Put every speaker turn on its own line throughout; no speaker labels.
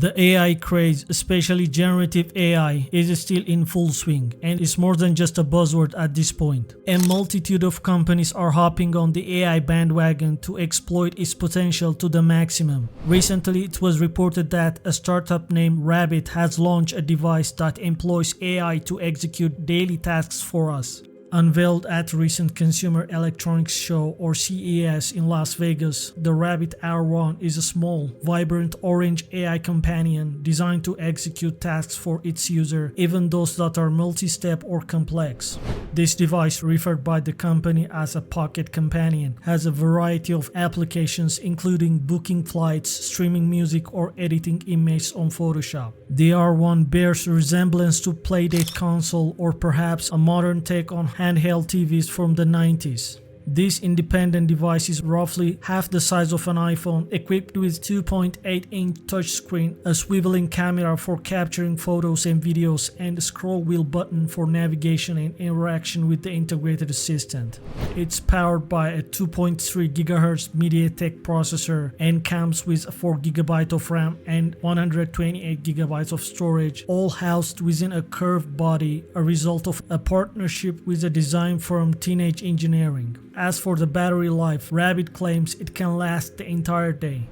The AI craze, especially generative AI, is still in full swing and is more than just a buzzword at this point. A multitude of companies are hopping on the AI bandwagon to exploit its potential to the maximum. Recently, it was reported that a startup named Rabbit has launched a device that employs AI to execute daily tasks for us. Unveiled at recent Consumer Electronics Show or CES in Las Vegas, the Rabbit R1 is a small, vibrant orange AI companion designed to execute tasks for its user, even those that are multi-step or complex. This device, referred by the company as a pocket companion, has a variety of applications including booking flights, streaming music, or editing images on Photoshop. The R1 bears resemblance to Playdate console or perhaps a modern take on handheld TVs from the 90s. This independent device is roughly half the size of an iPhone, equipped with 2.8-inch touchscreen, a swiveling camera for capturing photos and videos, and a scroll wheel button for navigation and interaction with the integrated assistant. It's powered by a 2.3 GHz MediaTek processor and comes with 4 GB of RAM and 128 GB of storage, all housed within a curved body, a result of a partnership with a design firm Teenage Engineering. As for the battery life, Rabbit claims it can last the entire day.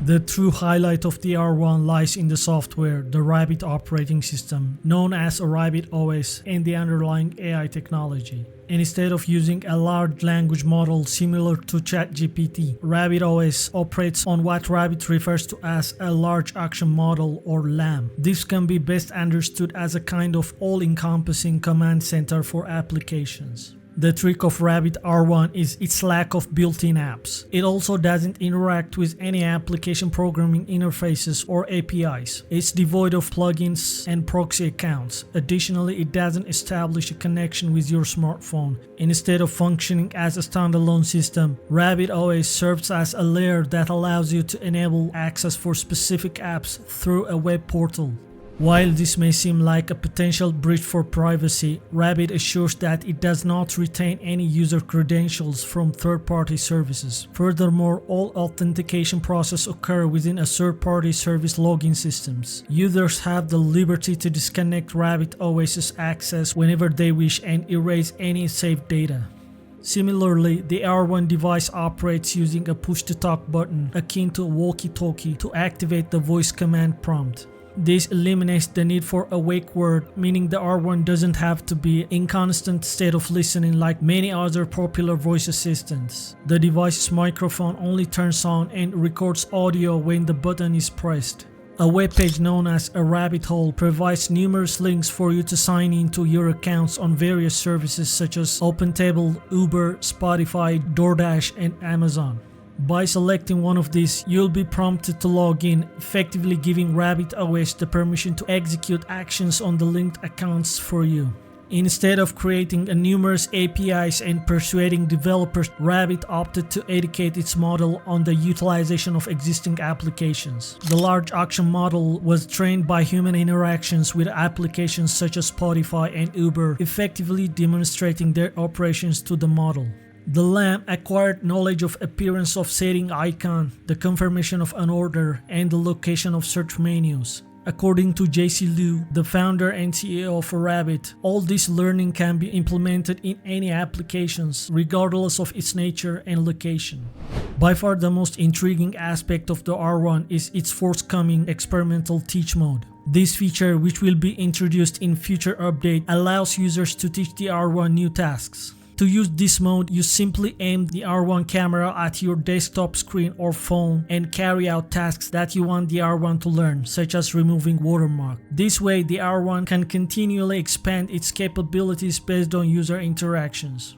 The true highlight of the R1 lies in the software, the Rabbit operating system, known as a Rabbit OS, and the underlying AI technology. Instead of using a large language model similar to ChatGPT, Rabbit OS operates on what Rabbit refers to as a large action model or LAM. This can be best understood as a kind of all-encompassing command center for applications. The trick of Rabbit R1 is its lack of built-in apps. It also doesn't interact with any application programming interfaces or APIs. It's devoid of plugins and proxy accounts. Additionally, it doesn't establish a connection with your smartphone. Instead of functioning as a standalone system, Rabbit OS serves as a layer that allows you to enable access for specific apps through a web portal. While this may seem like a potential breach for privacy, Rabbit assures that it does not retain any user credentials from third-party services. Furthermore, all authentication processes occur within a third-party service login systems. Users have the liberty to disconnect Rabbit OS's access whenever they wish and erase any saved data. Similarly, the R1 device operates using a push-to-talk button akin to a walkie-talkie to activate the voice command prompt. This eliminates the need for a wake word, meaning the R1 doesn't have to be in constant state of listening like many other popular voice assistants. The device's microphone only turns on and records audio when the button is pressed. A webpage known as a rabbit hole provides numerous links for you to sign into your accounts on various services such as OpenTable, Uber, Spotify, DoorDash, and Amazon. By selecting one of these, you'll be prompted to log in, effectively giving Rabbit OS the permission to execute actions on the linked accounts for you. Instead of creating numerous APIs and persuading developers, Rabbit opted to educate its model on the utilization of existing applications. The large action model was trained by human interactions with applications such as Spotify and Uber, effectively demonstrating their operations to the model. The LAM acquired knowledge of appearance of setting icon, the confirmation of an order, and the location of search menus. According to J.C. Liu, the founder and CEO of Rabbit, all this learning can be implemented in any applications, regardless of its nature and location. By far the most intriguing aspect of the R1 is its forthcoming experimental teach mode. This feature, which will be introduced in future updates, allows users to teach the R1 new tasks. To use this mode, you simply aim the R1 camera at your desktop screen or phone and carry out tasks that you want the R1 to learn, such as removing watermark. This way, the R1 can continually expand its capabilities based on user interactions.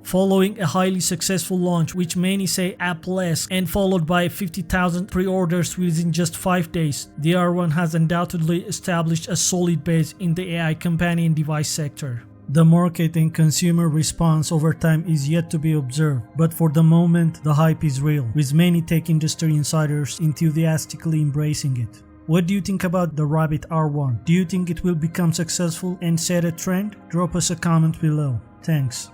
Following a highly successful launch, which many say Apple-esque, and followed by 50,000 pre-orders within just 5 days, the R1 has undoubtedly established a solid base in the AI companion device sector. The market and consumer response over time is yet to be observed, but for the moment, the hype is real, with many tech industry insiders enthusiastically embracing it. What do you think about the Rabbit R1? Do you think it will become successful and set a trend? Drop us a comment below. Thanks.